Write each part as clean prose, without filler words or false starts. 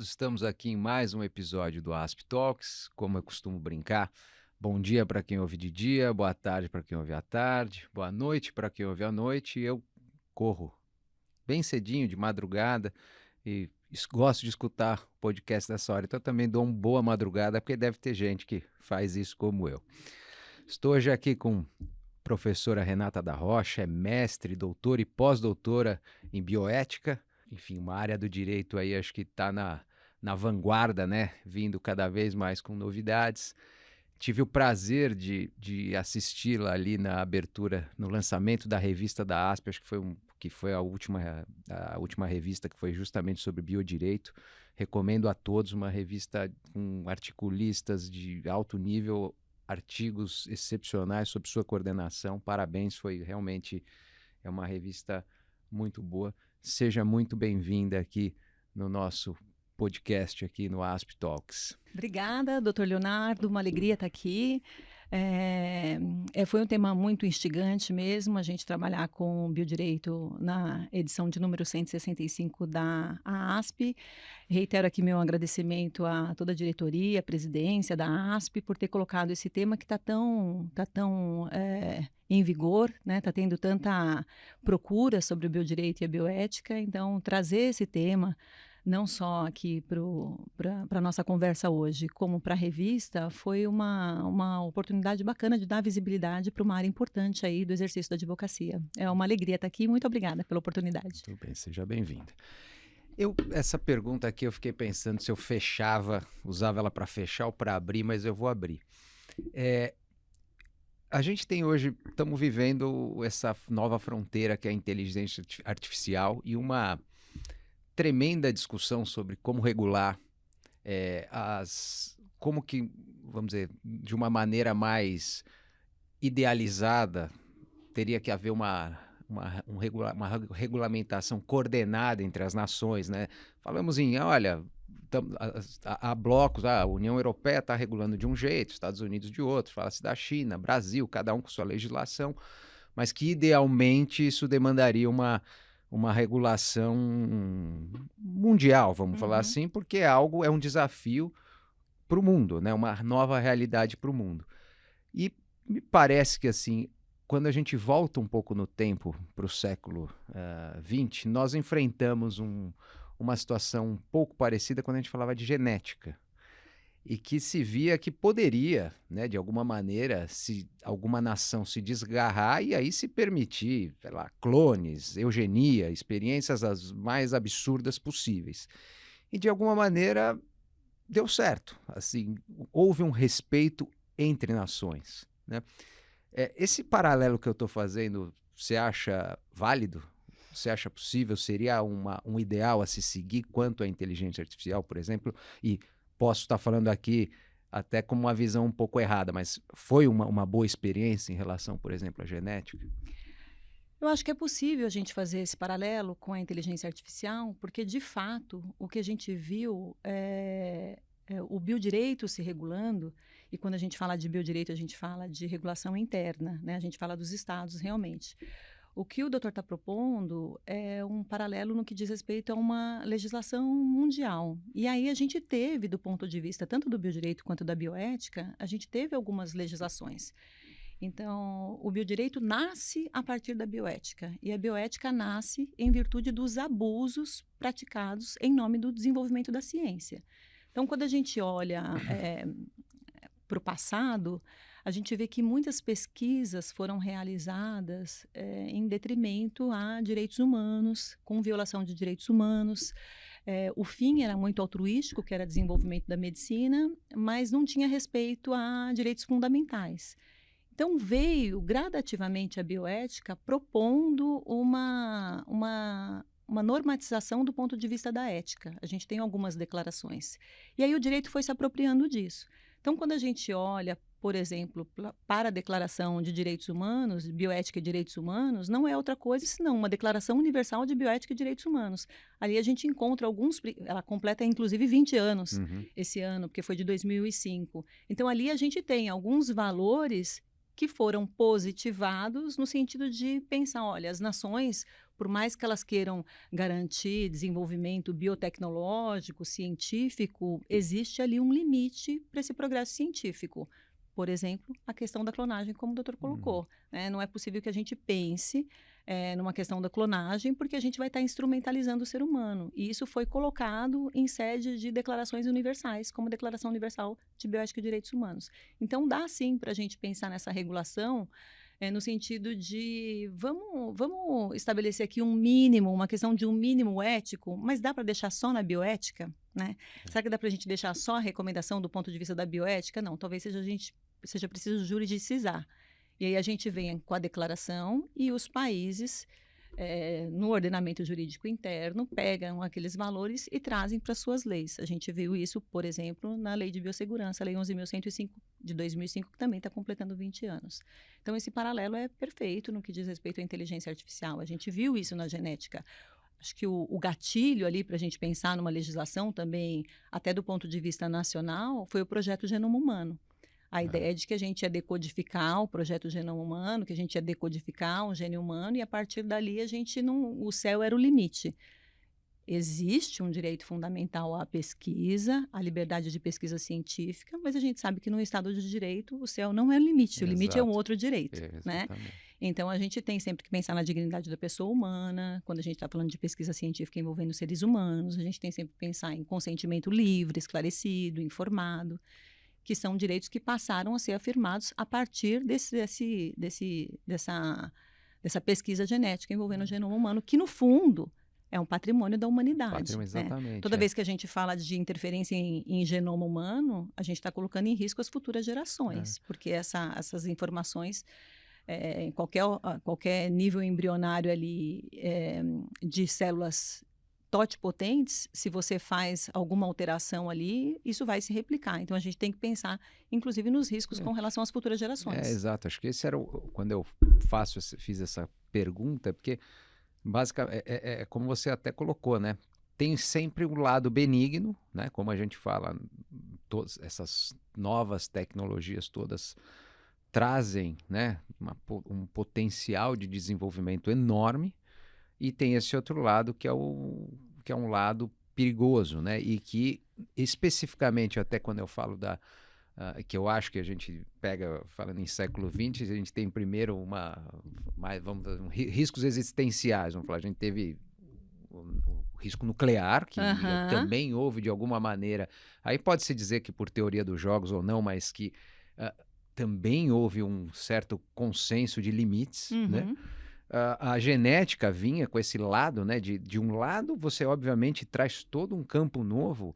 todos, estamos aqui em mais um episódio do ASP Talks, como eu costumo brincar. Bom dia para quem ouve de dia, boa tarde para quem ouve à tarde, boa noite para quem ouve à noite. Eu corro bem cedinho, de madrugada, e gosto de escutar o podcast dessa hora, então eu também dou uma boa madrugada, porque deve ter gente que faz isso como eu. Estou hoje aqui com a professora Renata da Rocha, é mestre, doutora e pós-doutora em bioética. Enfim, uma área do direito aí acho que está na vanguarda, né? Vindo cada vez mais com novidades. Tive o prazer de assisti-la ali na abertura, no lançamento da revista da ASP, acho que foi a última revista que foi justamente sobre biodireito. Recomendo a todos, uma revista com articulistas de alto nível, artigos excepcionais sob sua coordenação. Parabéns, foi realmente uma revista muito boa. Seja muito bem-vinda aqui no nosso podcast aqui no ASP Talks. Obrigada, doutor Leonardo, uma alegria estar aqui. Foi um tema muito instigante mesmo, a gente trabalhar com biodireito na edição de número 165 da ASP. Reitero aqui meu agradecimento a toda a diretoria, a presidência da ASP, por ter colocado esse tema que está tão em vigor, né? Está tendo tanta procura sobre o biodireito e a bioética, então trazer esse tema não só aqui para a nossa conversa hoje, como para a revista, foi uma oportunidade bacana de dar visibilidade para uma área importante aí do exercício da advocacia. É uma alegria estar aqui, muito obrigada pela oportunidade. Muito bem, seja bem-vinda. Essa pergunta aqui eu fiquei pensando se eu usava ela para fechar ou para abrir, mas eu vou abrir. A gente tem hoje, estamos vivendo essa nova fronteira que é a inteligência artificial e uma tremenda discussão sobre como regular como que, vamos dizer, de uma maneira mais idealizada, teria que haver uma regulamentação coordenada entre as nações, né? Falamos olha, há blocos, a União Europeia está regulando de um jeito, Estados Unidos de outro, fala-se da China, Brasil, cada um com sua legislação, mas que idealmente isso demandaria uma regulação mundial, vamos falar assim, porque é um desafio para o mundo, né? Uma nova realidade para o mundo. E me parece que, assim, quando a gente volta um pouco no tempo para o século XX, nós enfrentamos uma situação um pouco parecida quando a gente falava de genética. E que se via que poderia, né, de alguma maneira, se alguma nação se desgarrar e aí se permitir, sei lá, clones, eugenia, experiências as mais absurdas possíveis. E de alguma maneira deu certo. Assim, houve um respeito entre nações, né? Esse paralelo que eu estou fazendo, você acha válido? Você acha possível? Seria um ideal a se seguir quanto à inteligência artificial, por exemplo? E posso estar falando aqui até com uma visão um pouco errada, mas foi uma boa experiência em relação, por exemplo, à genética? Eu acho que é possível a gente fazer esse paralelo com a inteligência artificial, porque, de fato, o que a gente viu é o biodireito se regulando, e quando a gente fala de biodireito, a gente fala de regulação interna, né? A gente fala dos estados, realmente. O que o doutor está propondo é um paralelo no que diz respeito a uma legislação mundial. E aí a gente teve, do ponto de vista tanto do biodireito quanto da bioética, a gente teve algumas legislações. Então, o biodireito nasce a partir da bioética, e a bioética nasce em virtude dos abusos praticados em nome do desenvolvimento da ciência. Então, quando a gente olha para o passado, a gente vê que muitas pesquisas foram realizadas em detrimento a direitos humanos, com violação de direitos humanos. O fim era muito altruístico, que era desenvolvimento da medicina, mas não tinha respeito a direitos fundamentais. Então, veio gradativamente a bioética propondo uma normatização do ponto de vista da ética. A gente tem algumas declarações. E aí o direito foi se apropriando disso. Então, quando a gente olha, por exemplo, para a Declaração de Direitos Humanos, Bioética e Direitos Humanos, não é outra coisa senão uma Declaração Universal de Bioética e Direitos Humanos. Ali a gente encontra ela completa inclusive 20 anos esse ano, porque foi de 2005. Então, ali a gente tem alguns valores que foram positivados no sentido de pensar, olha, as nações por mais que elas queiram garantir desenvolvimento biotecnológico, científico, existe ali um limite para esse progresso científico. Por exemplo, a questão da clonagem, como o doutor Uhum. colocou, né? Não é possível que a gente pense numa questão da clonagem, porque a gente vai estar instrumentalizando o ser humano. E isso foi colocado em sede de declarações universais, como a Declaração Universal de Bioética e Direitos Humanos. Então, dá sim para a gente pensar nessa regulação no sentido de vamos estabelecer aqui um mínimo, uma questão de um mínimo ético, mas dá para deixar só na bioética, né? Será que dá para a gente deixar só a recomendação do ponto de vista da bioética? Não, talvez seja preciso juridicizar. E aí a gente vem com a declaração e os países, no ordenamento jurídico interno, pegam aqueles valores e trazem para suas leis. A gente viu isso, por exemplo, na Lei de Biossegurança, a Lei 11.105 de 2005, que também está completando 20 anos. Então, esse paralelo é perfeito no que diz respeito à inteligência artificial. A gente viu isso na genética. Acho que o gatilho ali para a gente pensar numa legislação também, até do ponto de vista nacional, foi o projeto Genoma Humano. A Ah, ideia de que a gente ia decodificar o projeto Genoma Humano, que a gente ia decodificar um gene humano e a partir dali a gente não, o céu era o limite. Existe um direito fundamental à pesquisa, à liberdade de pesquisa científica, mas a gente sabe que no Estado de Direito o céu não é o limite é um exato. outro direito, né? Exatamente. Então a gente tem sempre que pensar na dignidade da pessoa humana, quando a gente está falando de pesquisa científica envolvendo seres humanos, a gente tem sempre que pensar em consentimento livre, esclarecido, informado, que são direitos que passaram a ser afirmados a partir dessa pesquisa genética envolvendo o genoma humano, que no fundo é um patrimônio da humanidade, Patrimônio, né? exatamente. Toda É. vez que a gente fala de interferência em genoma humano, a gente está colocando em risco as futuras É. gerações, porque essas informações, em qualquer nível embrionário ali de células totipotentes, se você faz alguma alteração ali, isso vai se replicar. Então, a gente tem que pensar, inclusive, nos riscos com relação às futuras gerações. Exato. Acho que esse era quando eu fiz essa pergunta, porque basicamente é como você até colocou, né? Tem sempre um lado benigno, né? Como a gente fala, todas essas novas tecnologias todas trazem, né? Um potencial de desenvolvimento enorme. E tem esse outro lado que é um lado perigoso, né? E que especificamente até quando eu falo que eu acho que a gente pega, falando em século XX, a gente tem primeiro riscos existenciais, vamos falar, a gente teve o risco nuclear, que Aham. também houve de alguma maneira, aí pode-se dizer que por teoria dos jogos ou não, mas que ah, também houve um certo consenso de limites, né? Uhum. A genética vinha com esse lado, né? De um lado, você obviamente traz todo um campo novo,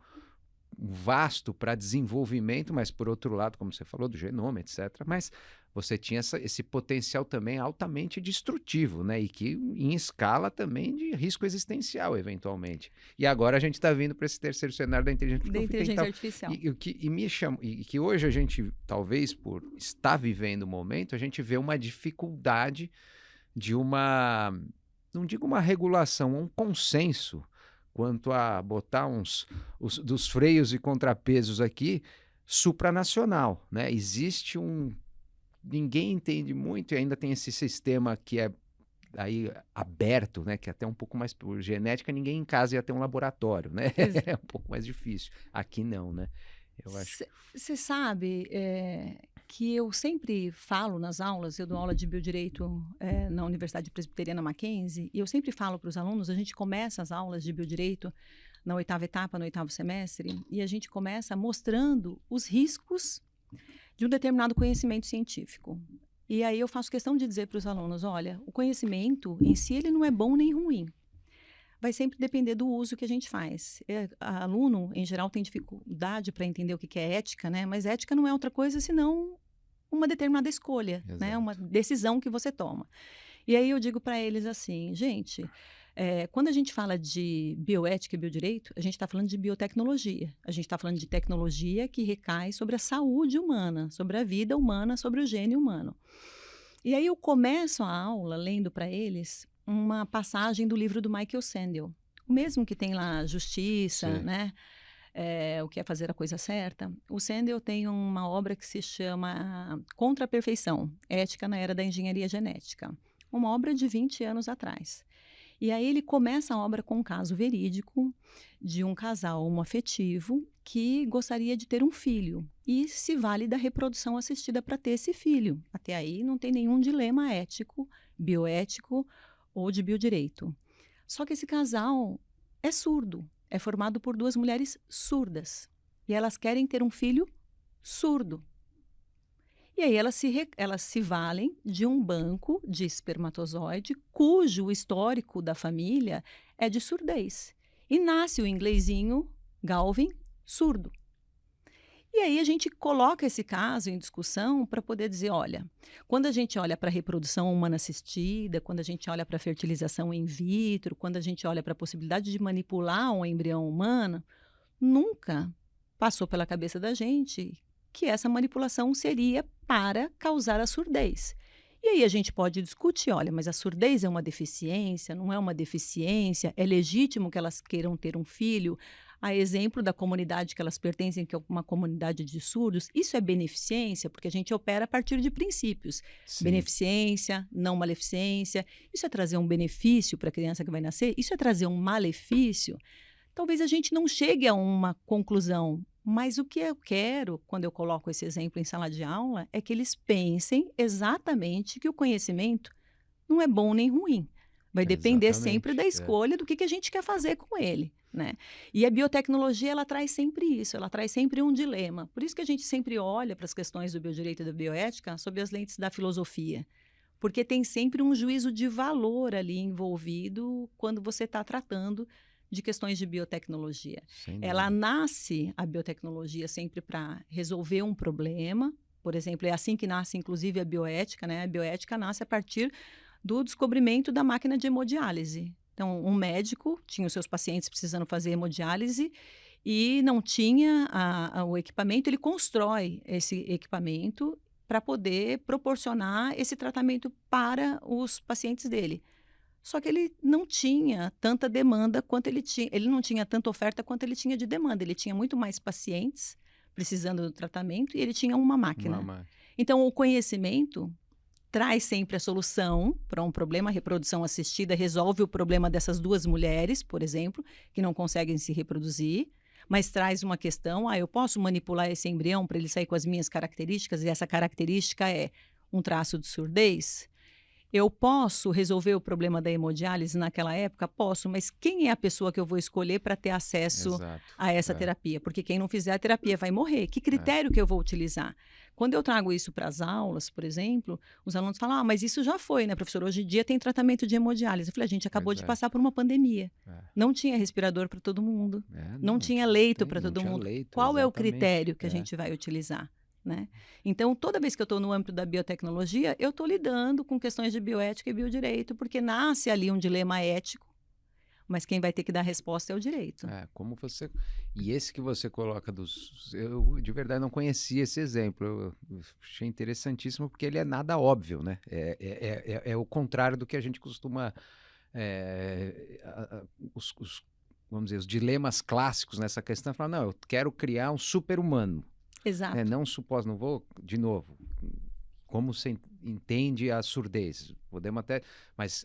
vasto para desenvolvimento, mas por outro lado, como você falou, do genoma, etc. Mas você tinha esse potencial também altamente destrutivo, né? E que em escala também de risco existencial, eventualmente. E agora a gente está vindo para esse terceiro cenário da inteligência, porque Da eu fui inteligência tentar. artificial. E me chama, e que hoje a gente, talvez por estar vivendo o momento, a gente vê uma dificuldade de não digo uma regulação, um consenso quanto a botar dos freios e contrapesos aqui supranacional, né? Existe ninguém entende muito e ainda tem esse sistema que é aí aberto, né? Que é até um pouco mais por genética, ninguém em casa ia ter um laboratório, né? Ex É um pouco mais difícil. Aqui não, né? Eu acho. Você sabe que eu sempre falo nas aulas, eu dou aula de biodireito na Universidade Presbiteriana Mackenzie, e eu sempre falo para os alunos, a gente começa as aulas de biodireito na 8ª etapa, no 8º semestre, e a gente começa mostrando os riscos de um determinado conhecimento científico. E aí eu faço questão de dizer para os alunos, olha, o conhecimento em si ele não é bom nem ruim. Vai sempre depender do uso que a gente faz. Aluno, em geral, tem dificuldade para entender o que é ética, né? Mas ética não é outra coisa senão uma determinada escolha, né? Uma Exato. decisão que você toma. E aí eu digo para eles assim, gente, quando a gente fala de bioética e biodireito, a gente está falando de biotecnologia. A gente está falando de tecnologia que recai sobre a saúde humana, sobre a vida humana, sobre o gene humano. E aí eu começo a aula lendo para eles uma passagem do livro do Michael Sandel, o mesmo que tem lá Justiça, Sim. né? O que é fazer a coisa certa. O Sandel tem uma obra que se chama Contra a Perfeição, Ética na Era da Engenharia Genética. Uma obra de 20 anos atrás. E aí ele começa a obra com um caso verídico de um casal homoafetivo que gostaria de ter um filho e se vale da reprodução assistida para ter esse filho. Até aí não tem nenhum dilema ético, bioético ou de biodireito. Só que esse casal é surdo, é formado por duas mulheres surdas e elas querem ter um filho surdo. E aí elas se valem de um banco de espermatozoide cujo histórico da família é de surdez. E nasce o inglesinho Galvin surdo. E aí a gente coloca esse caso em discussão para poder dizer, olha, quando a gente olha para a reprodução humana assistida, quando a gente olha para a fertilização in vitro, quando a gente olha para a possibilidade de manipular um embrião humano, nunca passou pela cabeça da gente que essa manipulação seria para causar a surdez. E aí a gente pode discutir, olha, mas a surdez é uma deficiência, não é uma deficiência, é legítimo que elas queiram ter um filho, a exemplo da comunidade que elas pertencem, que é uma comunidade de surdos, isso é beneficência, porque a gente opera a partir de princípios. Sim, Beneficência, não maleficência, isso é trazer um benefício para a criança que vai nascer, isso é trazer um malefício. Talvez a gente não chegue a uma conclusão, mas o que eu quero, quando eu coloco esse exemplo em sala de aula, é que eles pensem exatamente que o conhecimento não é bom nem ruim. Vai depender sempre exatamente. da É. escolha do que a gente quer fazer com ele, né? E a biotecnologia, ela traz sempre isso, ela traz sempre um dilema. Por isso que a gente sempre olha para as questões do biodireito e da bioética sob as lentes da filosofia. Porque tem sempre um juízo de valor ali envolvido quando você está tratando de questões de biotecnologia. Sem Ela dúvida. nasce, a biotecnologia, sempre para resolver um problema. Por exemplo, é assim que nasce, inclusive, a bioética, né? A bioética nasce a partir do descobrimento da máquina de hemodiálise. Então, um médico tinha os seus pacientes precisando fazer hemodiálise e não tinha o equipamento, ele constrói esse equipamento para poder proporcionar esse tratamento para os pacientes dele. Só que ele não tinha tanta demanda quanto ele não tinha tanta oferta quanto ele tinha de demanda. Ele tinha muito mais pacientes precisando do tratamento e ele tinha uma Uma máquina. máquina. Então, o conhecimento traz sempre a solução para um problema. A reprodução assistida resolve o problema dessas duas mulheres, por exemplo, que não conseguem se reproduzir, mas traz uma questão: eu posso manipular esse embrião para ele sair com as minhas características, e essa característica é um traço de surdez? Eu posso resolver o problema da hemodiálise naquela época? Posso, mas quem é a pessoa que eu vou escolher para ter acesso Exato. a essa É, terapia? Porque quem não fizer a terapia vai morrer. Que é. critério que eu vou utilizar? Quando eu trago isso para as aulas, por exemplo, os alunos falam: mas isso já foi, né, professor? Hoje em dia tem tratamento de hemodiálise. Eu falei: a gente acabou Pois de é. passar por uma pandemia. É. Não tinha respirador para todo mundo. É, Não não, tinha leito tem, para não todo tinha mundo. leito, Qual é o exatamente. critério que a É. gente vai utilizar? Né? Então, toda vez que eu estou no âmbito da biotecnologia, eu estou lidando com questões de bioética e biodireito, porque nasce ali um dilema ético, mas quem vai ter que dar a resposta é o direito. É, como você. E esse que você coloca dos. Eu de verdade não conhecia esse exemplo. Eu achei interessantíssimo porque ele é nada óbvio, né? É o contrário do que a gente costuma. Os, vamos dizer, os dilemas clássicos nessa questão. Falar, não, eu quero criar um super-humano. Né? Exato. Não suposto, não vou. De novo. Como você entende a surdez? Podemos até. Mas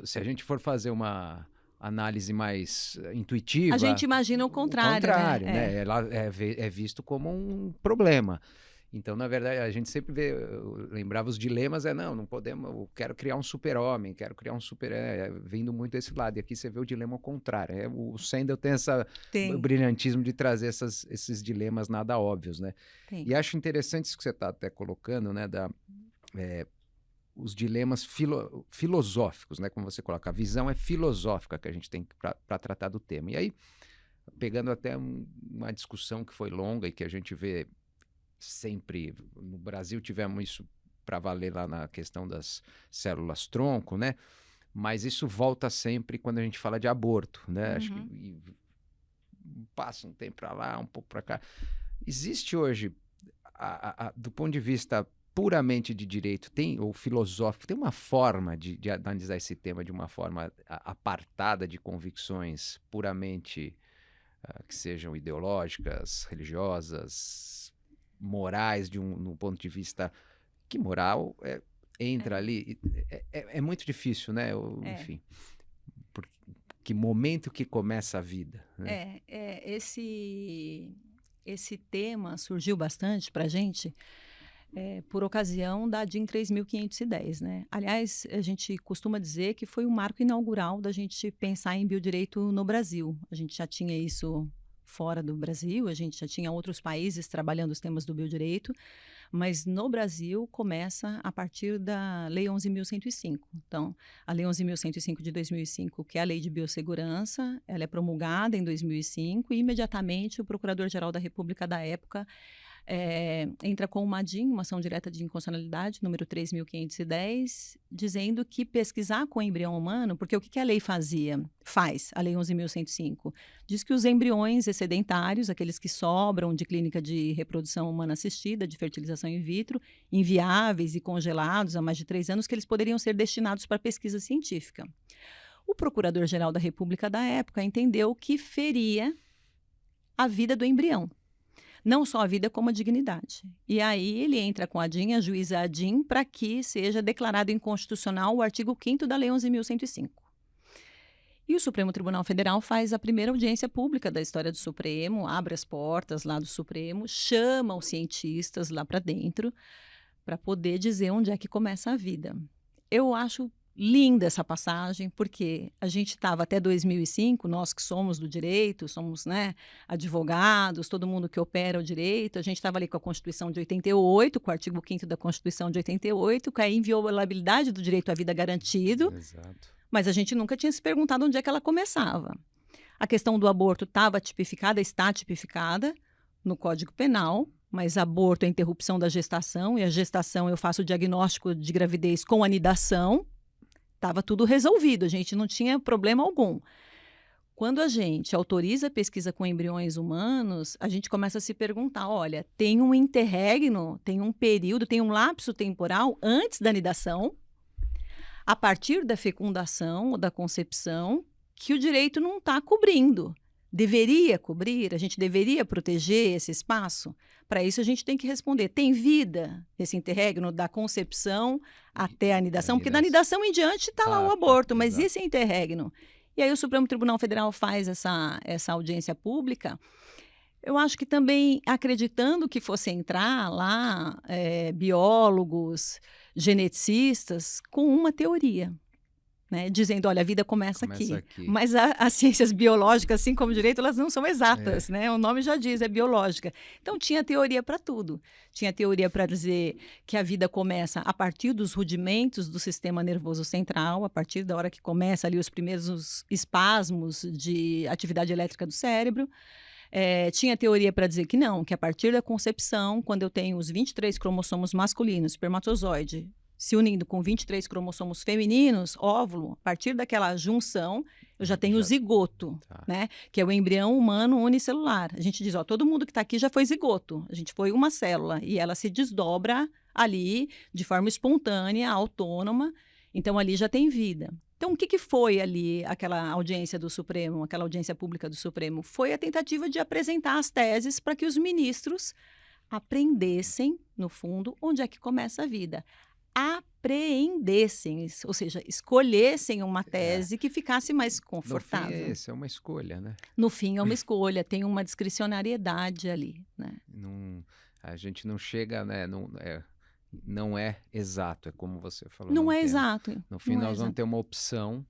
se a gente for fazer uma análise mais A intuitiva, gente imagina o o contrário, né? contrário, né? Ela é visto como um problema. Então, na verdade, a gente sempre vê, eu lembrava os dilemas, não podemos, eu quero criar um super-homem, quero criar um super, vindo muito desse lado. E aqui você vê o dilema ao contrário. O Sandel tem essa Tem, brilhantismo de trazer esses dilemas nada óbvios, né? tem. E acho interessante isso que você está até colocando, né? Os dilemas filosóficos, né? Como você coloca, a visão é filosófica que a gente tem para tratar do tema. E aí, pegando até uma discussão que foi longa e que a gente vê sempre, no Brasil tivemos isso para valer lá na questão das células tronco, né? Mas isso volta sempre quando a gente fala de aborto, né? Acho que passa um tempo para lá, um pouco para cá. Existe hoje, do ponto de vista puramente de direito, ou filosófico, tem uma forma de analisar esse tema de uma forma apartada de convicções puramente que sejam ideológicas, religiosas, morais, no ponto de vista que moral entra ali. É muito difícil, né? É. Enfim. que momento que começa a vida, né? Esse tema surgiu bastante para a gente por ocasião da DIN 3.510, né? Aliás, a gente costuma dizer que foi o marco inaugural da gente pensar em biodireito no Brasil. A gente já tinha isso fora do Brasil, a gente já tinha outros países trabalhando os temas do biodireito, mas no Brasil começa a partir da Lei 11.105. Então, a Lei 11.105 de 2005, que é a Lei de Biossegurança, ela é promulgada em 2005 e imediatamente o Procurador-Geral da República da época entra com uma DIN, uma ação direta de inconstitucionalidade, número 3.510, dizendo que pesquisar com embrião humano, porque o que a lei faz, a Lei 11.105, diz que os embriões excedentários, aqueles que sobram de clínica de reprodução humana assistida, de fertilização in vitro, inviáveis e congelados há mais de 3 anos, que eles poderiam ser destinados para pesquisa científica. O Procurador-Geral da República da época entendeu que feria a vida do embrião. Não só a vida, como a dignidade. E aí ele entra com a DIN, ajuiza a DIN, para que seja declarado inconstitucional o artigo 5º da Lei 11.105. E o Supremo Tribunal Federal faz a primeira audiência pública da história do Supremo, abre as portas lá do Supremo, chama os cientistas lá para dentro, para poder dizer onde é que começa a vida. Eu acho linda essa passagem, porque a gente estava até 2005, nós que somos do direito, somos, né, advogados, todo mundo que opera o direito, a gente estava ali com a Constituição de 88, com o artigo 5º da Constituição de 88, com a inviolabilidade do direito à vida garantido, Exato. mas a gente nunca tinha se perguntado onde é que ela começava. A questão do aborto está tipificada no Código Penal, mas aborto é interrupção da gestação, e a gestação eu faço o diagnóstico de gravidez com anidação. Estava tudo resolvido, a gente não tinha problema algum. Quando a gente autoriza a pesquisa com embriões humanos, a gente começa a se perguntar, olha, tem um interregno, tem um período, tem um lapso temporal antes da anidação, a partir da fecundação ou da concepção, que o direito não está cobrindo. Deveria cobrir, a gente deveria proteger esse espaço? Para isso a gente tem que responder, tem vida esse interregno da concepção até a anidação? Porque da anidação em diante está lá o aborto, mas exato. esse interregno? E aí o Supremo Tribunal Federal faz essa audiência pública, eu acho que também acreditando que fosse entrar lá biólogos, geneticistas, com uma teoria. Né, dizendo, olha, a vida começa aqui. Mas as ciências biológicas, assim como o direito, elas não são exatas, né? O nome já diz, é biológica. Então, tinha teoria para tudo. Tinha teoria para dizer que a vida começa a partir dos rudimentos do sistema nervoso central, a partir da hora que começa ali os primeiros espasmos de atividade elétrica do cérebro. Tinha teoria para dizer que não, que a partir da concepção, quando eu tenho os 23 cromossomos masculinos, espermatozoide, se unindo com 23 cromossomos femininos, óvulo, a partir daquela junção, eu já tenho o zigoto, né? Que é o embrião humano unicelular. A gente diz, ó, todo mundo que está aqui já foi zigoto. A gente foi uma célula e ela se desdobra ali de forma espontânea, autônoma. Então, ali já tem vida. Então, o que foi ali aquela audiência do Supremo, aquela audiência pública do Supremo? Foi a tentativa de apresentar as teses para que os ministros aprendessem, no fundo, onde é que começa a vida. Apreendessem, ou seja, escolhessem uma tese que ficasse mais confortável. No fim, é uma escolha, né? No fim, é uma escolha, tem uma discricionariedade ali, né? A gente não chega, né? Não é exato, é como você falou. Não é exato. No fim, nós vamos ter uma opção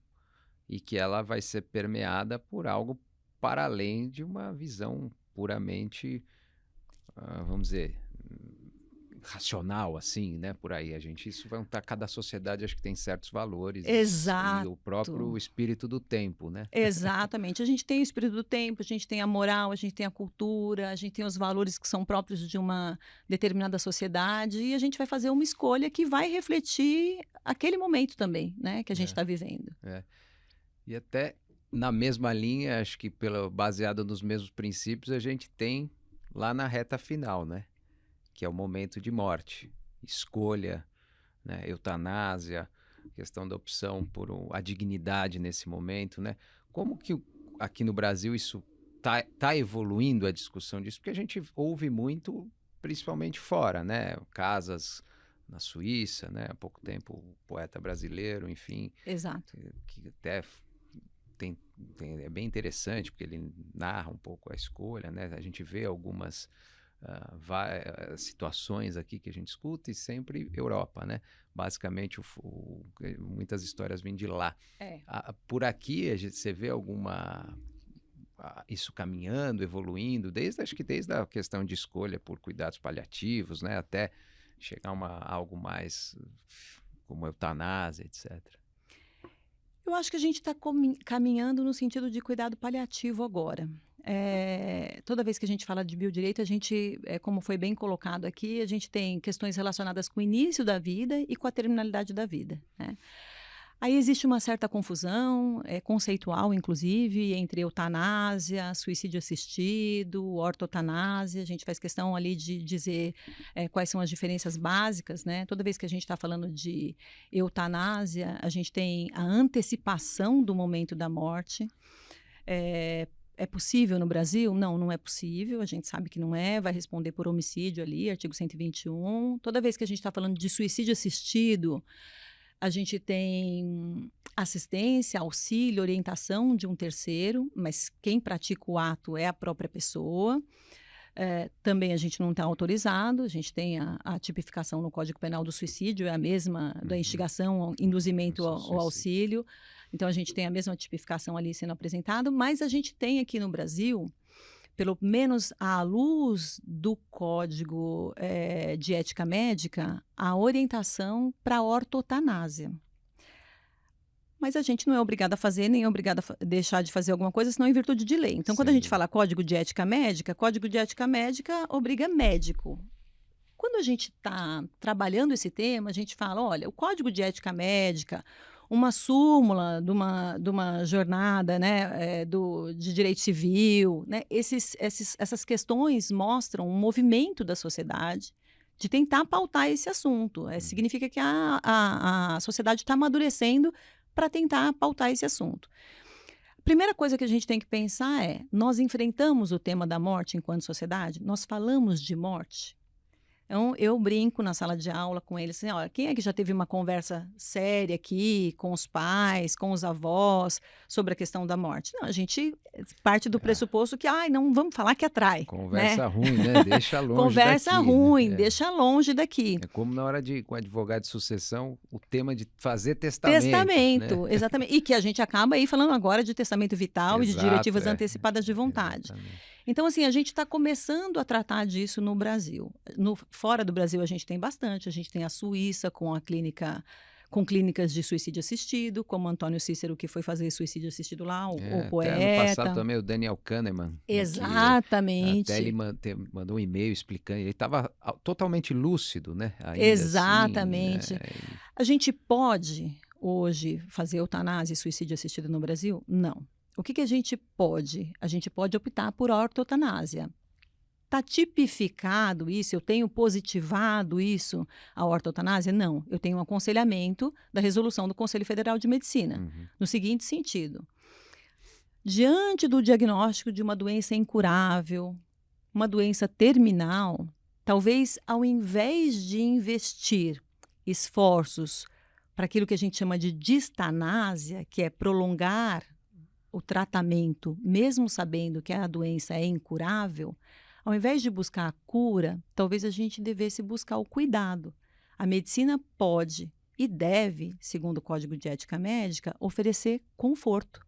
e que ela vai ser permeada por algo para além de uma visão puramente, vamos dizer, racional, assim, né? Por aí. Isso vai estar, cada sociedade acho que tem certos valores. Exato. E o próprio espírito do tempo, né? Exatamente. A gente tem o espírito do tempo, a gente tem a moral, a gente tem a cultura, a gente tem os valores que são próprios de uma determinada sociedade e a gente vai fazer uma escolha que vai refletir aquele momento também, né? Que a gente está vivendo. E até na mesma linha, acho que baseado nos mesmos princípios, a gente tem lá na reta final, né? Que é o momento de morte, escolha, né, eutanásia, questão da opção por a dignidade nesse momento, né? Como que aqui no Brasil isso tá evoluindo a discussão disso? Porque a gente ouve muito, principalmente fora, né? Casas na Suíça, né? Há pouco tempo, o poeta brasileiro, enfim. Exato. Que até é bem interessante, porque ele narra um pouco a escolha, né? A gente vê algumas situações aqui que a gente escuta e sempre Europa, né? Basicamente, muitas histórias vêm de lá. Por aqui, você vê isso caminhando, evoluindo, acho que desde a questão de escolha por cuidados paliativos, né? Até chegar a algo mais como eutanásia, etc. Eu acho que a gente está caminhando no sentido de cuidado paliativo agora. Toda vez que a gente fala de biodireito, a gente, como foi bem colocado aqui, a gente tem questões relacionadas com o início da vida e com a terminalidade da vida, né? Aí existe uma certa confusão, conceitual, inclusive, entre eutanásia, suicídio assistido, ortotanásia. A gente faz questão ali de dizer quais são as diferenças básicas, né? Toda vez que a gente está falando de eutanásia, a gente tem a antecipação do momento da morte. É possível no Brasil? Não, não é possível. A gente sabe que não é. Vai responder por homicídio ali, artigo 121. Toda vez que a gente está falando de suicídio assistido, a gente tem assistência, auxílio, orientação de um terceiro, mas quem pratica o ato é a própria pessoa. Também a gente não está autorizado, a gente tem a tipificação no Código Penal do suicídio, é a mesma da instigação, ao induzimento ao auxílio. Então, a gente tem a mesma tipificação ali sendo apresentado, mas a gente tem aqui no Brasil, pelo menos à luz do Código de Ética Médica, a orientação para a ortotanásia. Mas a gente não é obrigado a fazer, nem é obrigado a deixar de fazer alguma coisa, senão em virtude de lei. Então, quando a gente fala Código de Ética Médica obriga médico. Quando a gente está trabalhando esse tema, a gente fala, olha, o Código de Ética Médica, uma súmula de uma jornada, né, de direito civil, né, essas questões mostram um movimento da sociedade de tentar pautar esse assunto. Significa que a sociedade está amadurecendo para tentar pautar esse assunto. A primeira coisa que a gente tem que pensar é, nós enfrentamos o tema da morte enquanto sociedade? Nós falamos de morte? Então, eu brinco na sala de aula com eles, assim, olha, quem é que já teve uma conversa séria aqui com os pais, com os avós, sobre a questão da morte? Não, a gente parte do pressuposto que, não vamos falar que atrai. Conversa né? ruim, né? Deixa longe Conversa daqui. ruim, né? deixa longe daqui. É como na hora com advogado de sucessão, o tema de fazer testamento. Testamento, né? exatamente. E que a gente acaba aí falando agora de testamento vital e de diretivas antecipadas de vontade. Exatamente. Então, assim, a gente está começando a tratar disso no Brasil. Fora do Brasil, a gente tem bastante. A gente tem a Suíça com clínicas de suicídio assistido, como Antônio Cícero, que foi fazer suicídio assistido lá, o poeta. Até ano passado também o Daniel Kahneman. Exatamente. Até ele mandou um e-mail explicando. Ele estava totalmente lúcido, né? Ainda Exatamente. Assim, né? A gente pode, hoje, fazer eutanásia e suicídio assistido no Brasil? Não. O que a gente pode? A gente pode optar por ortotanásia. Está tipificado isso? Eu tenho positivado isso, a ortotanásia? Não. Eu tenho um aconselhamento da resolução do Conselho Federal de Medicina, no seguinte sentido. Diante do diagnóstico de uma doença incurável, uma doença terminal, talvez ao invés de investir esforços para aquilo que a gente chama de distanásia, que é prolongar o tratamento, mesmo sabendo que a doença é incurável, ao invés de buscar a cura, talvez a gente devesse buscar o cuidado. A medicina pode e deve, segundo o Código de Ética Médica, oferecer conforto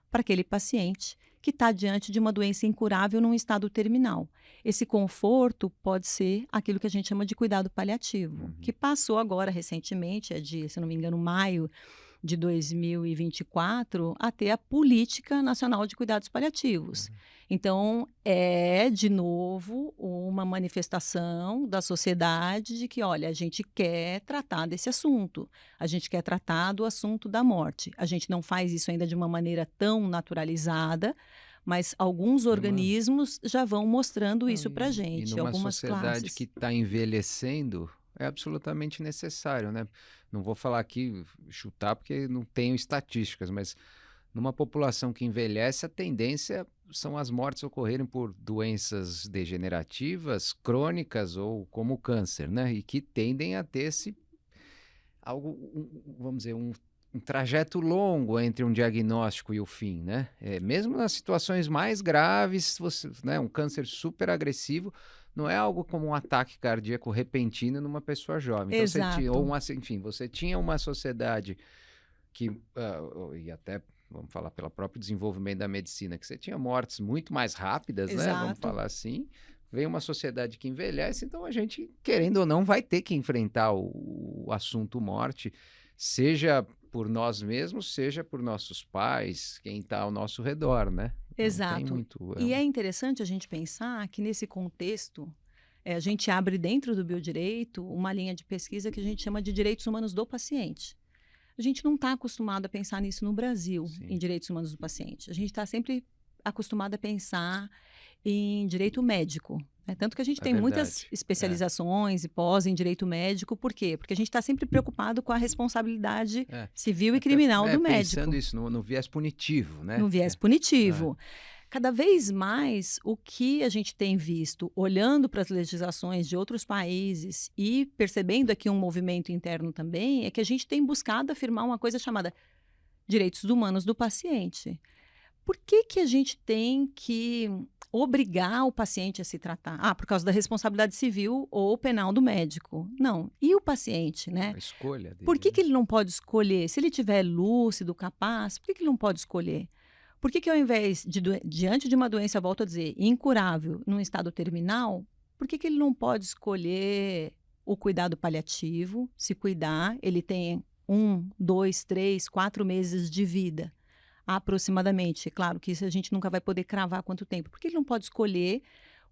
para aquele paciente que está diante de uma doença incurável num estado terminal. Esse conforto pode ser aquilo que a gente chama de cuidado paliativo, que passou agora recentemente, se não me engano, maio de 2024, a ter a Política Nacional de Cuidados Paliativos. Então, de novo, uma manifestação da sociedade de que, olha, a gente quer tratar desse assunto, a gente quer tratar do assunto da morte. A gente não faz isso ainda de uma maneira tão naturalizada, mas alguns organismos já vão mostrando isso para a gente. E numa algumas sociedade classes que está envelhecendo, é absolutamente necessário, né? Não vou falar aqui, chutar, porque não tenho estatísticas, mas numa população que envelhece, a tendência são as mortes ocorrerem por doenças degenerativas, crônicas ou como o câncer, né? E que tendem a ter vamos dizer, um trajeto longo entre um diagnóstico e o fim, né? Mesmo nas situações mais graves, né, um câncer super agressivo não é algo como um ataque cardíaco repentino numa pessoa jovem. Então você tinha, Exato. enfim, você tinha uma sociedade que, e até vamos falar pelo próprio desenvolvimento da medicina, que você tinha mortes muito mais rápidas, né? Vamos Exato. falar assim. Vem uma sociedade que envelhece, então a gente, querendo ou não, vai ter que enfrentar o assunto morte, seja por nós mesmos, seja por nossos pais, quem está ao nosso redor, né? Não tem Exato. muito. E é interessante a gente pensar que nesse contexto, a gente abre dentro do biodireito uma linha de pesquisa que a gente chama de direitos humanos do paciente. A gente não está acostumado a pensar nisso no Brasil, em Sim, direitos humanos do paciente. A gente está sempre acostumado a pensar em direito médico, né? Tanto que a gente é tem muitas verdade. especializações e pós em direito médico. Por quê? Porque a gente está sempre preocupado com a responsabilidade É. civil e Até, criminal do pensando médico, isso no viés punitivo, né? no viés punitivo. Cada vez mais, o que a gente tem visto, olhando para as legislações de outros países e percebendo aqui um movimento interno também, é que a gente tem buscado afirmar uma coisa chamada direitos humanos do paciente. Por que que a gente tem que obrigar o paciente a se tratar? Ah, por causa da responsabilidade civil ou penal do médico. Não. E o paciente, né? A escolha Por dele, que né? que ele não pode escolher? Se ele estiver lúcido, capaz, por que que ele não pode escolher? Por que que ao invés de, diante de uma doença, volto a dizer, incurável, num estado terminal, por que que ele não pode escolher o cuidado paliativo, se cuidar, ele tem 1, 2, 3, 4 meses de vida, aproximadamente. É claro que isso a gente nunca vai poder cravar quanto tempo. Por que ele não pode escolher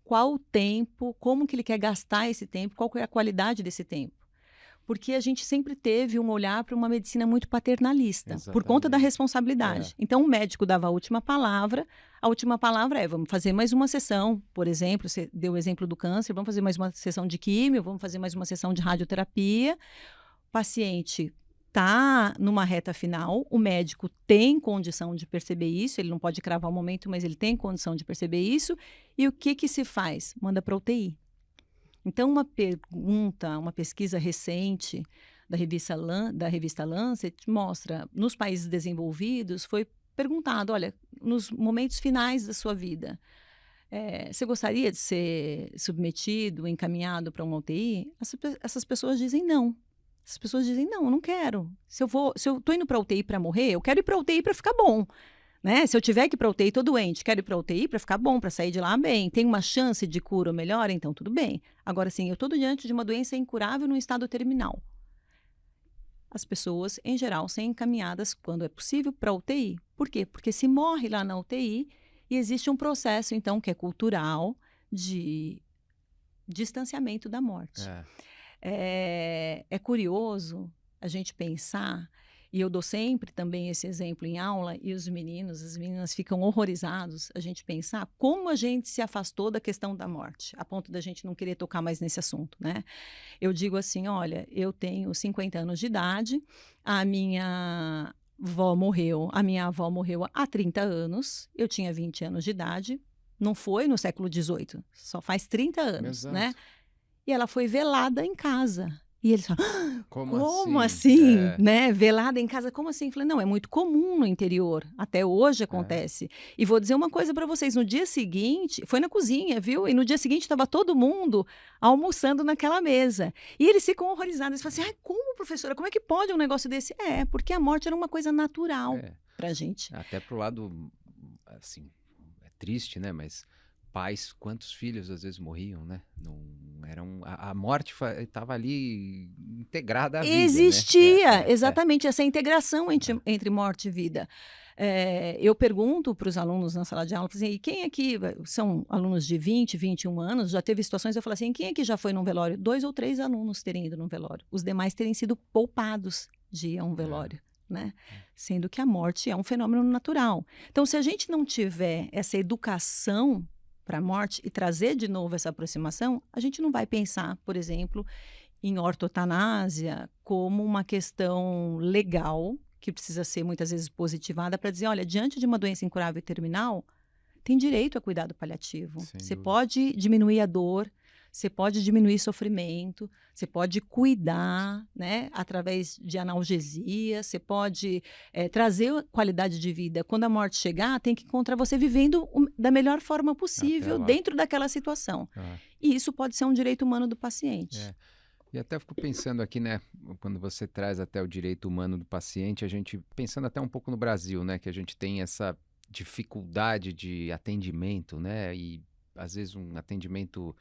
qual o tempo, como que ele quer gastar esse tempo, qual que é a qualidade desse tempo? Porque a gente sempre teve um olhar para uma medicina muito paternalista, por conta da Exatamente. responsabilidade. Então, o médico dava a última palavra é: vamos fazer mais uma sessão, por exemplo, você deu o exemplo do câncer, vamos fazer mais uma sessão de químio, vamos fazer mais uma sessão de radioterapia. O paciente está numa reta final, o médico tem condição de perceber isso, ele não pode cravar o momento, mas ele tem condição de perceber isso. E o que que se faz? Manda para UTI. Então, uma pesquisa recente da revista Lancet mostra, nos países desenvolvidos, foi perguntado, olha, nos momentos finais da sua vida, você gostaria de ser submetido, encaminhado para uma UTI? Essas pessoas dizem não. Essas pessoas dizem, não, eu não quero. Se eu estou indo para a UTI para morrer, eu quero ir para a UTI para ficar bom. Né? Se eu tiver que ir para a UTI, tô doente, quero ir para a UTI para ficar bom, para sair de lá bem, tem uma chance de cura ou melhora, então tudo bem. Agora sim, eu estou diante de uma doença incurável no estado terminal. As pessoas, em geral, são encaminhadas, quando é possível, para a UTI. Por quê? Porque se morre lá na UTI e existe um processo, então, que é cultural de distanciamento da morte. É curioso a gente pensar, e eu dou sempre também esse exemplo em aula, e as meninas ficam horrorizados, a gente pensar como a gente se afastou da questão da morte, a ponto da gente não querer tocar mais nesse assunto, né? Eu digo assim, olha, eu tenho 50 anos de idade, a minha avó morreu há 30 anos, eu tinha 20 anos de idade, não foi no século XVIII, só faz 30 anos, Exato. né? E ela foi velada em casa. E eles falam, como assim? assim? Né? Velada em casa, como assim? Eu falei, não, é muito comum no interior. Até hoje acontece. E vou dizer uma coisa para vocês. No dia seguinte, foi na cozinha, viu? E no dia seguinte estava todo mundo almoçando naquela mesa. E eles ficam horrorizados. Eles falam assim, como, professora? Como é que pode um negócio desse? Porque a morte era uma coisa natural pra gente. Até pro lado, assim, é triste, né? Mas pais, quantos filhos às vezes morriam, né? Não eram, a morte estava ali integrada à vida, Existia, né? exatamente, essa integração entre morte e vida. Eu pergunto para os alunos na sala de aula, assim, e quem aqui, são alunos de 20, 21 anos, já teve situações, eu falo assim, quem aqui já foi num velório? 2 ou 3 alunos terem ido num velório. Os demais terem sido poupados de ir a um velório. Né? Sendo que a morte é um fenômeno natural. Então, se a gente não tiver essa educação para a morte e trazer de novo essa aproximação, a gente não vai pensar, por exemplo, em ortotanásia como uma questão legal que precisa ser muitas vezes positivada para dizer, olha, diante de uma doença incurável e terminal, tem direito a cuidado paliativo. Você pode diminuir a dor, você pode diminuir sofrimento, você pode cuidar, né, através de analgesia, você pode trazer qualidade de vida. Quando a morte chegar, tem que encontrar você vivendo da melhor forma Até possível lá. dentro daquela situação. Ah, E isso pode ser um direito humano do paciente. é. E até fico pensando aqui, né, quando você traz até o direito humano do paciente, a gente, pensando até um pouco no Brasil, né, que a gente tem essa dificuldade de atendimento, né, e às vezes um atendimento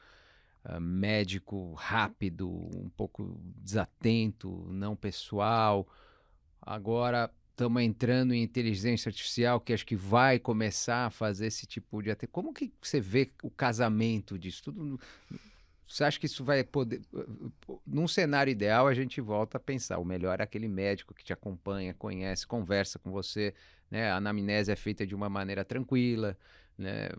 médico rápido, um pouco desatento, não pessoal. Agora estamos entrando em inteligência artificial, que acho que vai começar a fazer esse tipo de atendimento. Como que você vê o casamento disso tudo? Você acha que isso vai poder. Num cenário ideal, a gente volta a pensar. O melhor é aquele médico que te acompanha, conhece, conversa com você, né? A anamnese é feita de uma maneira tranquila, né?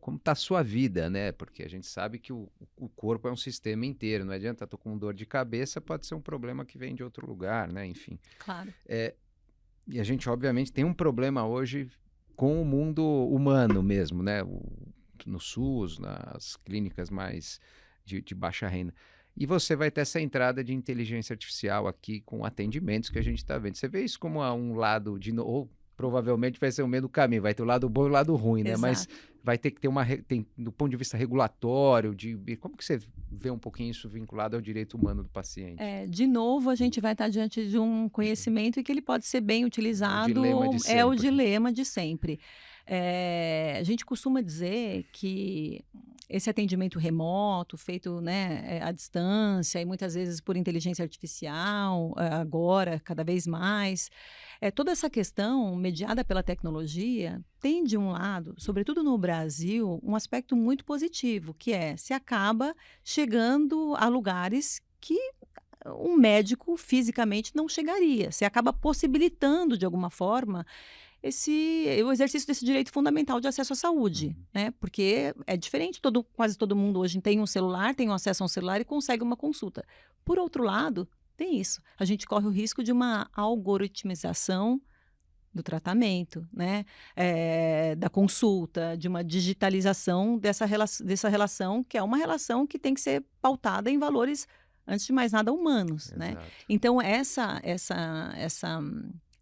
Como está a sua vida, né? Porque a gente sabe que o corpo é um sistema inteiro. Não adianta, estou com dor de cabeça, pode ser um problema que vem de outro lugar, né? Enfim. Claro. E a gente, obviamente, tem um problema hoje com o mundo humano mesmo, né? No SUS, nas clínicas mais de baixa renda. E você vai ter essa entrada de inteligência artificial aqui com atendimentos que a gente está vendo. Você vê isso como um lado de ou provavelmente vai ser o meio do caminho, vai ter o lado bom e o lado ruim, né? Mas Exato. vai ter que ter do ponto de vista regulatório, como que você vê um pouquinho isso vinculado ao direito humano do paciente? De novo, a gente vai estar diante de um conhecimento e que ele pode ser bem O utilizado, dilema de é o sempre. dilema de sempre. A gente costuma dizer que esse atendimento remoto, feito, né, à distância e muitas vezes por inteligência artificial, agora, cada vez mais, toda essa questão mediada pela tecnologia tem, de um lado, sobretudo no Brasil, um aspecto muito positivo, que se acaba chegando a lugares que um médico fisicamente não chegaria. Você acaba possibilitando, de alguma forma, o exercício desse direito fundamental de acesso à saúde, Uhum. né? Porque é diferente, quase todo mundo hoje tem um celular, tem um acesso a um celular e consegue uma consulta. Por outro lado, tem isso. A gente corre o risco de uma algoritmização do tratamento, né? Da consulta, de uma digitalização dessa relação, que é uma relação que tem que ser pautada em valores, antes de mais nada, humanos, né? Exato. Então, essa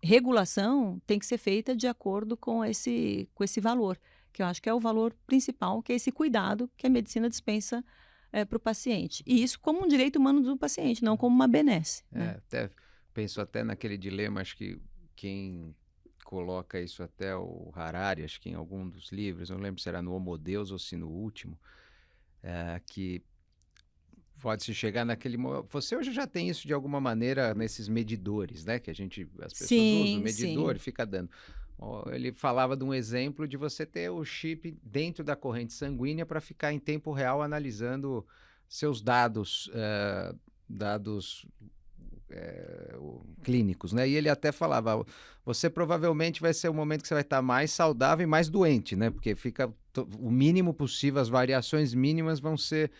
regulação tem que ser feita de acordo com esse valor, que eu acho que é o valor principal, que é esse cuidado que a medicina dispensa para o paciente. E isso como um direito humano do paciente, não como uma benesse, né? Até penso até naquele dilema, acho que quem coloca isso até o Harari, acho que em algum dos livros, não lembro se era no Homo Deus ou se no último, que pode-se chegar naquele você hoje já tem isso de alguma maneira nesses medidores, né, que as pessoas usam o Sim, medidor sim. e fica dando. Ó, ele falava de um exemplo de você ter o chip dentro da corrente sanguínea para ficar em tempo real analisando seus dados clínicos, né? E ele até falava, você provavelmente vai ser o momento que você vai estar mais saudável e mais doente, né? Porque fica o mínimo possível, as variações mínimas vão ser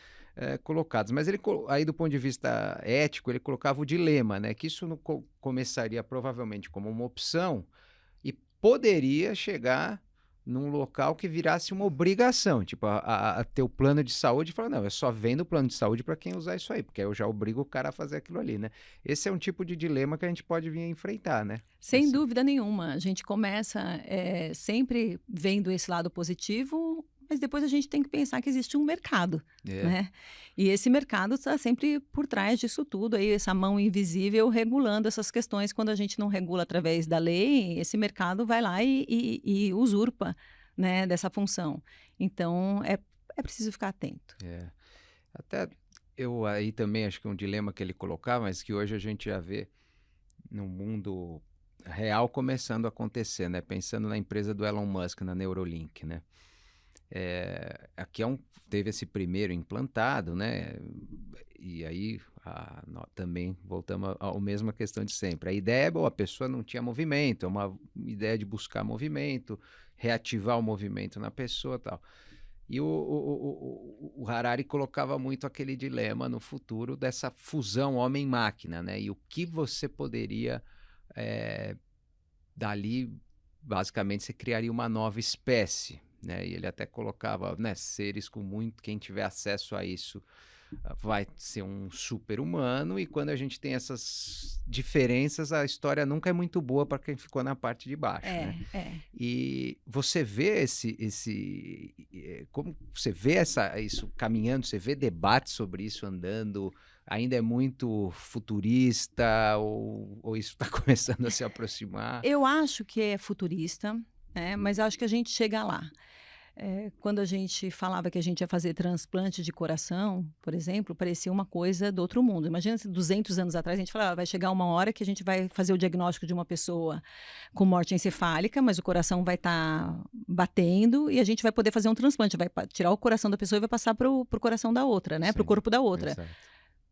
colocadas. Mas ele, aí do ponto de vista ético, ele colocava o dilema, né? Que isso começaria provavelmente como uma opção e poderia chegar num local que virasse uma obrigação, tipo, a ter o plano de saúde e falar, não, eu só vendo o plano de saúde para quem usar isso aí, porque aí eu já obrigo o cara a fazer aquilo ali, né? Esse é um tipo de dilema que a gente pode vir a enfrentar, né? Sem dúvida nenhuma. A gente começa sempre vendo esse lado positivo, mas depois a gente tem que pensar que existe um mercado, É, né? E esse mercado está sempre por trás disso tudo, aí essa mão invisível regulando essas questões. Quando a gente não regula através da lei, esse mercado vai lá e usurpa, né, dessa função. Então, é preciso ficar atento. é. Até eu aí também acho que um dilema que ele colocava, mas que hoje a gente já vê no mundo real começando a acontecer, né? Pensando na empresa do Elon Musk, na Neuralink, né? Aqui teve esse primeiro implantado, né? E aí também voltamos à mesma questão de sempre. A ideia é boa, a pessoa não tinha movimento, é uma ideia de buscar movimento, reativar o movimento na pessoa e tal. E o Harari colocava muito aquele dilema no futuro dessa fusão homem-máquina, né? E o que você poderia dali, basicamente, você criaria uma nova espécie, né? E ele até colocava, né, seres com muito, quem tiver acesso a isso vai ser um super-humano, e quando a gente tem essas diferenças, a história nunca é muito boa para quem ficou na parte de baixo, né? É. E você vê como você vê isso caminhando, você vê debates sobre isso andando, ainda é muito futurista ou isso está começando a se aproximar? Eu acho que é futurista, né, mas acho que a gente chega lá. Quando a gente falava que a gente ia fazer transplante de coração, por exemplo, parecia uma coisa do outro mundo. Imagina se 200 anos atrás a gente falava, vai chegar uma hora que a gente vai fazer o diagnóstico de uma pessoa com morte encefálica, mas o coração vai estar batendo e a gente vai poder fazer um transplante, vai tirar o coração da pessoa e vai passar para o coração da outra, né, para o Sim, corpo da outra. exato.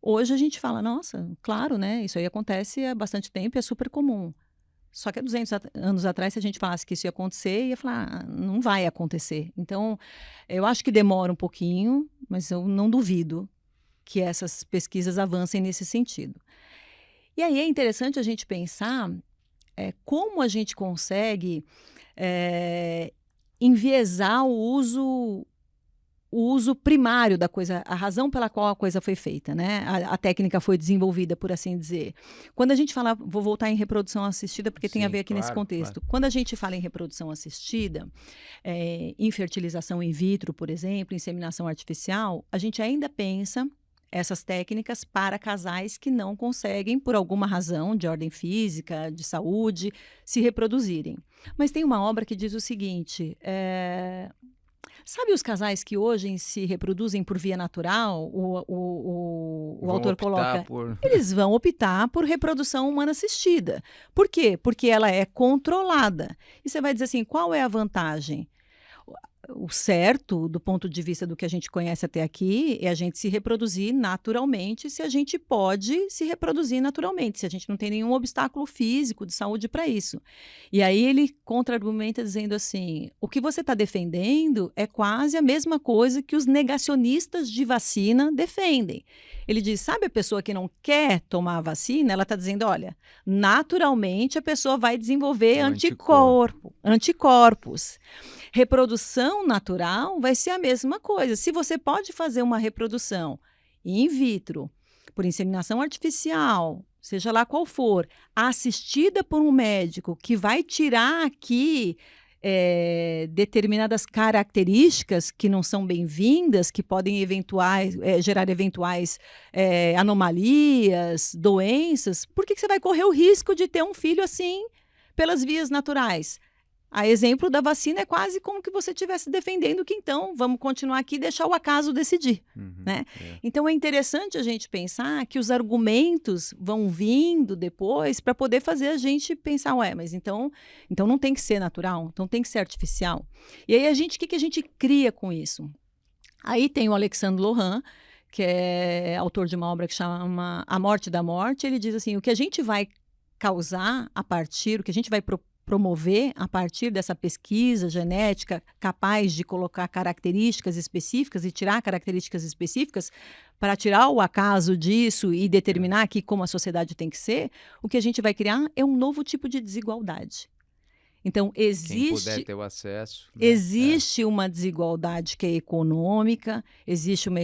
Hoje a gente fala, nossa, claro, né, isso aí acontece há bastante tempo e é super comum. Só que há 200 anos atrás, se a gente falasse que isso ia acontecer, ia falar, não vai acontecer. Então, eu acho que demora um pouquinho, mas eu não duvido que essas pesquisas avancem nesse sentido. E aí é interessante a gente pensar como a gente consegue enviesar o uso primário da coisa, a razão pela qual a coisa foi feita, né? A técnica foi desenvolvida, por assim dizer. Quando a gente fala, vou voltar em reprodução assistida, porque tem a ver aqui nesse contexto. Claro. Quando a gente fala em reprodução assistida, em fertilização in vitro, por exemplo, inseminação artificial, a gente ainda pensa essas técnicas para casais que não conseguem, por alguma razão, de ordem física, de saúde, se reproduzirem. Mas tem uma obra que diz o seguinte, sabe os casais que hoje se reproduzem por via natural? O autor coloca. Eles vão optar por reprodução humana assistida. Por quê? Porque ela é controlada. E você vai dizer assim: qual é a vantagem? O certo, do ponto de vista do que a gente conhece até aqui, é a gente se reproduzir naturalmente, se a gente pode se reproduzir naturalmente, se a gente não tem nenhum obstáculo físico de saúde para isso. E aí ele contra-argumenta dizendo assim, o que você está defendendo é quase a mesma coisa que os negacionistas de vacina defendem. Ele diz, sabe a pessoa que não quer tomar a vacina? Ela está dizendo, olha, naturalmente a pessoa vai desenvolver anticorpos. Reprodução natural vai ser a mesma coisa. Se você pode fazer uma reprodução in vitro, por inseminação artificial, seja lá qual for, assistida por um médico que vai tirar aqui determinadas características que não são bem-vindas, que podem gerar eventuais anomalias, doenças, por que você vai correr o risco de ter um filho assim pelas vias naturais? A exemplo da vacina é quase como que você estivesse defendendo que então vamos continuar aqui e deixar o acaso decidir. Né? Então é interessante a gente pensar que os argumentos vão vindo depois para poder fazer a gente pensar, mas então não tem que ser natural, então tem que ser artificial. E aí o que a gente cria com isso? Aí tem o Alexandre Lohan, que é autor de uma obra que chama A Morte da Morte, ele diz assim, o que a gente vai causar a partir, o que a gente vai promover a partir dessa pesquisa genética capaz de colocar características específicas e tirar características específicas para tirar o acaso disso e determinar aqui como a sociedade tem que ser, o que a gente vai criar é um novo tipo de desigualdade. Então, Quem puder ter o acesso. Né? Existe uma desigualdade que é econômica, existe uma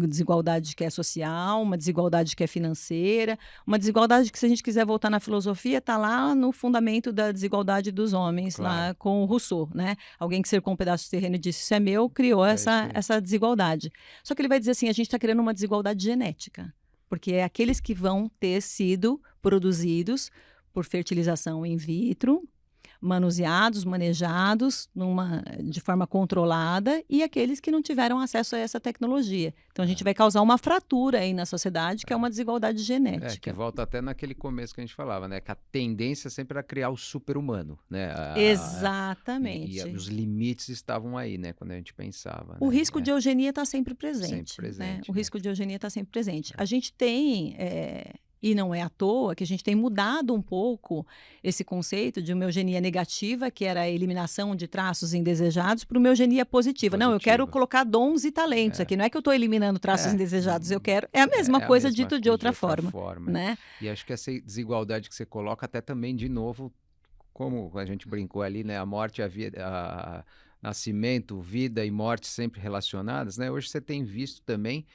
desigualdade que é social, uma desigualdade que é financeira, uma desigualdade que, se a gente quiser voltar na filosofia, está lá no fundamento da desigualdade dos homens, lá com o Rousseau. Né? Alguém que cercou um pedaço de terreno e disse, isso é meu, criou essa desigualdade. Só que ele vai dizer assim, a gente está criando uma desigualdade genética, porque é aqueles que vão ter sido produzidos por fertilização in vitro, manuseados, manejados de forma controlada e aqueles que não tiveram acesso a essa tecnologia. Então, a gente vai causar uma fratura aí na sociedade, que é uma desigualdade genética. Que volta até naquele começo que a gente falava, né? Que a tendência sempre era criar o super-humano, né? Exatamente. E os limites estavam aí, né? Quando a gente pensava. O risco de eugenia está sempre presente. Sempre presente. Né? O risco de eugenia está sempre presente. A gente tem... E não é à toa que a gente tem mudado um pouco esse conceito de uma eugenia negativa, que era a eliminação de traços indesejados, para uma eugenia positiva. Não, eu quero colocar dons e talentos aqui. Não é que eu estou eliminando traços indesejados, eu quero... É a mesma coisa, dito de outra forma. Né? E acho que essa desigualdade que você coloca até também, de novo, como a gente brincou ali, né? A morte, nascimento, vida e morte sempre relacionadas, né? Hoje você tem visto também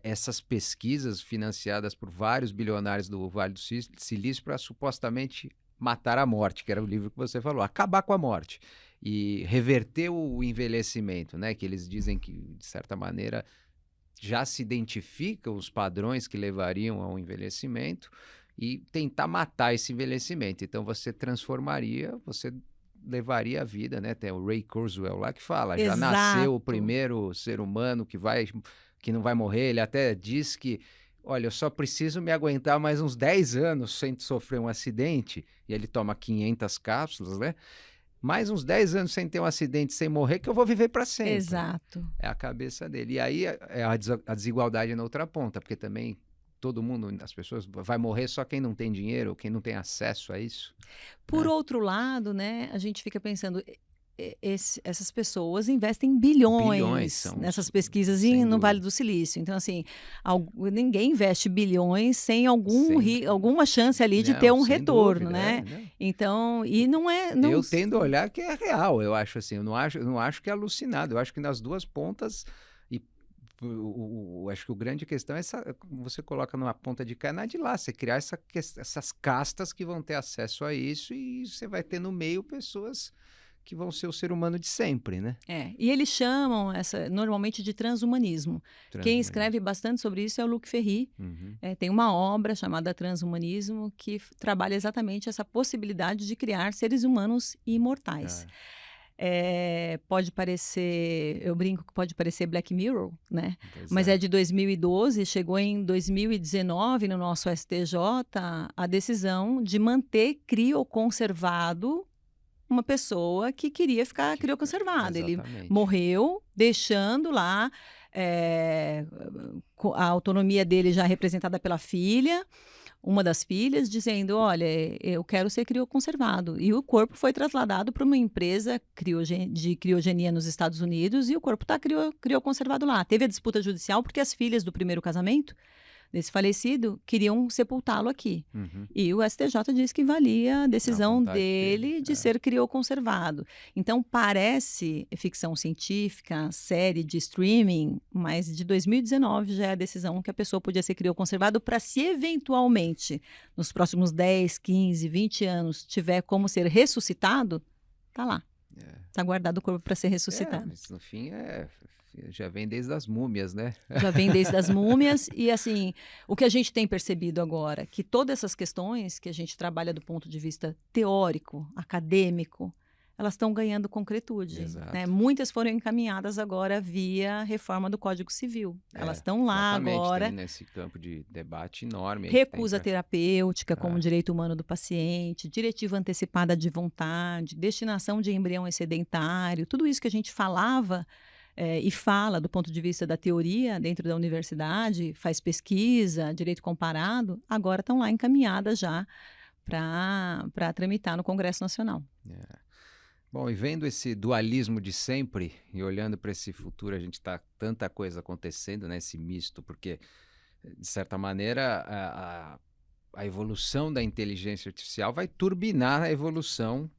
essas pesquisas financiadas por vários bilionários do Vale do Silício para supostamente matar a morte, que era o livro que você falou, acabar com a morte e reverter o envelhecimento, né? Que eles dizem que, de certa maneira, já se identificam os padrões que levariam ao envelhecimento e tentar matar esse envelhecimento. Então você levaria a vida, né? Tem o Ray Kurzweil lá que fala, já nasceu o Exato. primeiro ser humano que não vai morrer. Ele até diz que, olha, eu só preciso me aguentar mais uns 10 anos sem sofrer um acidente, e ele toma 500 cápsulas, né? Mais uns 10 anos sem ter um acidente, sem morrer, que eu vou viver para sempre. Exato. É a cabeça dele. E aí a desigualdade na outra ponta, porque também todo mundo, as pessoas, vai morrer só quem não tem dinheiro, quem não tem acesso a isso. Por Né? outro lado, né, a gente fica pensando, essas pessoas investem bilhões nessas pesquisas no Vale do Silício. Então, assim, ninguém investe bilhões sem alguma chance ali de ter um retorno, dúvida, né? Não. Então, e não é... Eu tendo a olhar que é real, eu acho assim, eu não acho que é alucinado, eu acho que nas duas pontas, e acho que a grande questão é você coloca numa ponta de cá e na de lá, você criar essas castas que vão ter acesso a isso e você vai ter no meio pessoas que vão ser o ser humano de sempre, né? E eles chamam normalmente de transhumanismo. Quem escreve bastante sobre isso é o Luc Ferry. Tem uma obra chamada Transhumanismo que trabalha exatamente essa possibilidade de criar seres humanos imortais. Pode parecer, eu brinco que pode parecer Black Mirror, né? Mas é de 2012, chegou em 2019 no nosso STJ a decisão de manter crioconservado uma pessoa que queria ficar crioconservada. Ele morreu, deixando lá a autonomia dele já representada pela filha, uma das filhas, dizendo, olha, eu quero ser crioconservado. E o corpo foi trasladado para uma empresa de criogenia nos Estados Unidos e o corpo está crioconservado lá. Teve a disputa judicial porque as filhas do primeiro casamento desse falecido queriam sepultá-lo aqui. E o STJ disse que valia a decisão dele de ser crioconservado. Então, parece ficção científica, série de streaming, mas de 2019 já é a decisão que a pessoa podia ser crioconservado para, se eventualmente, nos próximos 10, 15, 20 anos, tiver como ser ressuscitado, tá lá. Tá guardado o corpo para ser ressuscitado. Mas no fim já vem desde as múmias, né? Já vem desde as múmias. E assim, o que a gente tem percebido agora, que todas essas questões que a gente trabalha do ponto de vista teórico, acadêmico, elas estão ganhando concretude. Né? Muitas foram encaminhadas agora via reforma do Código Civil. Elas estão lá agora. Tem nesse campo de debate enorme. Recusa terapêutica como direito humano do paciente, diretiva antecipada de vontade, destinação de embrião excedentário, tudo isso que a gente falava e fala do ponto de vista da teoria dentro da universidade, faz pesquisa, direito comparado, agora estão lá encaminhadas já para tramitar no Congresso Nacional. Bom, e vendo esse dualismo de sempre e olhando para esse futuro, a gente está tanta coisa acontecendo, né, esse misto, porque, de certa maneira, a evolução da inteligência artificial vai turbinar a evolução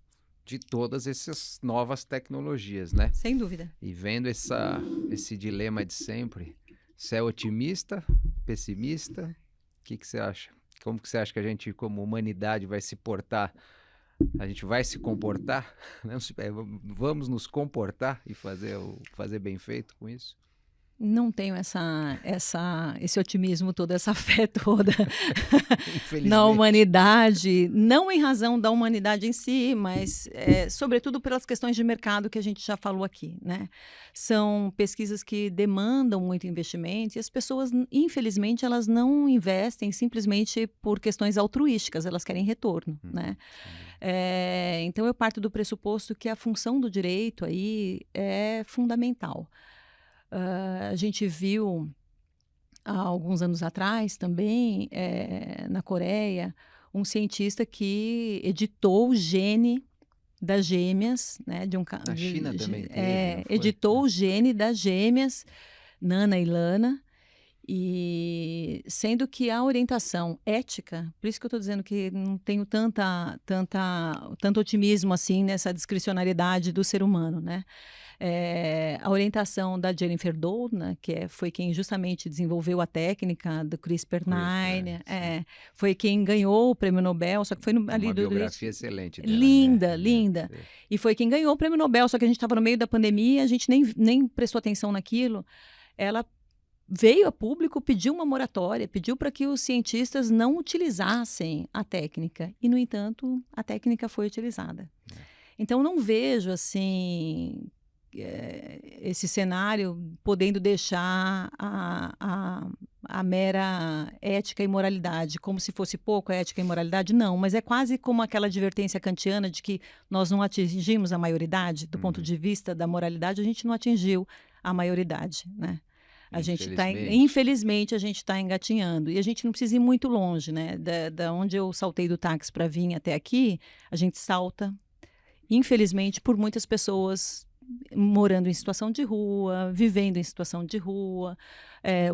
de todas essas novas tecnologias, né? Sem dúvida. E vendo esse dilema de sempre, você é otimista, pessimista? O que você acha? Como que você acha que a gente, como humanidade, vai se portar? A gente vai se comportar? Vamos nos comportar e fazer bem feito com isso? Não tenho esse otimismo todo, essa fé toda na humanidade, não em razão da humanidade em si, mas sobretudo pelas questões de mercado que a gente já falou aqui, né? São pesquisas que demandam muito investimento e as pessoas, infelizmente, elas não investem simplesmente por questões altruísticas, elas querem retorno, né? Então eu parto do pressuposto que a função do direito aí é fundamental. A gente viu há alguns anos atrás também, na Coreia, um cientista que editou o gene das gêmeas, né, na China também teve, editou o gene das gêmeas, Nana e Lana, E sendo que a orientação ética, por isso que eu estou dizendo que não tenho tanto otimismo assim nessa discricionariedade do ser humano, né? A orientação da Jennifer Doudna, foi quem justamente desenvolveu a técnica do CRISPR-9, Sim. foi quem ganhou o prêmio Nobel, só que foi Tem ali uma do biografia excelente dela, né? linda, linda. E foi quem ganhou o prêmio Nobel, só que a gente estava no meio da pandemia, a gente nem prestou atenção naquilo. Ela veio a público, pediu uma moratória, pediu para que os cientistas não utilizassem a técnica. E, no entanto, a técnica foi utilizada. Então, não vejo assim esse cenário podendo deixar a mera ética e moralidade como se fosse pouco a ética e moralidade. Não, mas é quase como aquela advertência kantiana de que nós não atingimos a maioridade. Do ponto de vista da moralidade, a gente não atingiu a maioridade, né? Infelizmente, a gente está engatinhando. E a gente não precisa ir muito longe, né? Da onde eu saltei do táxi para vir até aqui, a gente salta, infelizmente, por muitas pessoas morando em situação de rua, vivendo em situação de rua,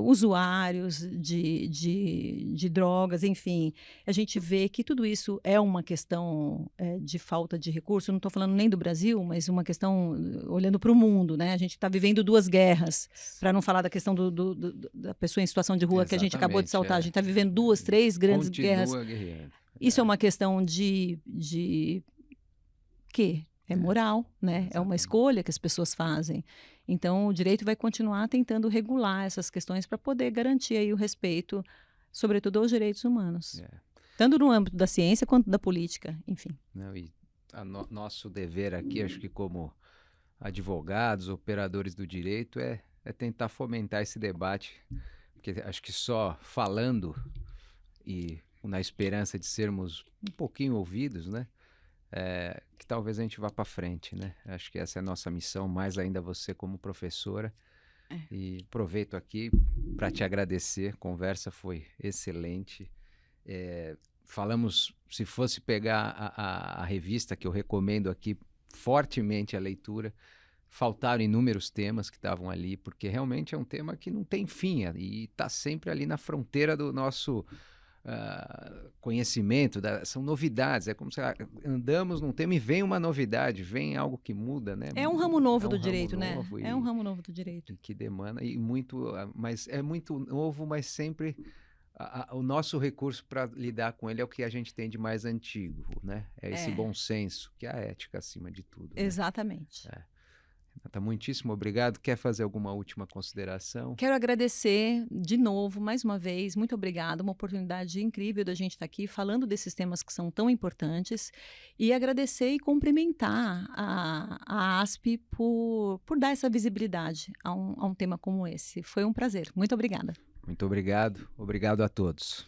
usuários de drogas, enfim. A gente vê que tudo isso é uma questão de falta de recurso. Não estou falando nem do Brasil, mas uma questão olhando para o mundo, né? A gente está vivendo duas guerras, para não falar da questão da pessoa em situação de rua. Exatamente, que a gente acabou de saltar. A gente está vivendo duas, três grandes guerras. Guerreando. Isso é uma questão de quê? É moral, né? Exatamente. É uma escolha que as pessoas fazem. Então, o direito vai continuar tentando regular essas questões para poder garantir aí o respeito, sobretudo aos direitos humanos. Tanto no âmbito da ciência quanto da política, enfim. Não, e nosso dever aqui, acho que como advogados, operadores do direito, é tentar fomentar esse debate, porque acho que só falando e na esperança de sermos um pouquinho ouvidos, né? Que talvez a gente vá para frente, né? Acho que essa é a nossa missão, mais ainda você como professora. E aproveito aqui para te agradecer, a conversa foi excelente. Falamos, se fosse pegar a revista que eu recomendo aqui, fortemente a leitura, faltaram inúmeros temas que estavam ali, porque realmente é um tema que não tem fim e está sempre ali na fronteira do nosso conhecimento, são novidades, é como se andamos num tema e vem uma novidade, vem algo que muda, né? É um ramo novo do direito, né? É um ramo novo do direito. Que demanda, mas é muito novo, mas sempre o nosso recurso para lidar com ele é o que a gente tem de mais antigo, né? É esse bom senso, que é a ética acima de tudo. Exatamente. Né? Renata, muitíssimo obrigado. Quer fazer alguma última consideração? Quero agradecer de novo, mais uma vez, muito obrigada, uma oportunidade incrível da gente estar aqui falando desses temas que são tão importantes e agradecer e cumprimentar a ASP por dar essa visibilidade a um tema como esse. Foi um prazer. Muito obrigada. Muito obrigado. Obrigado a todos.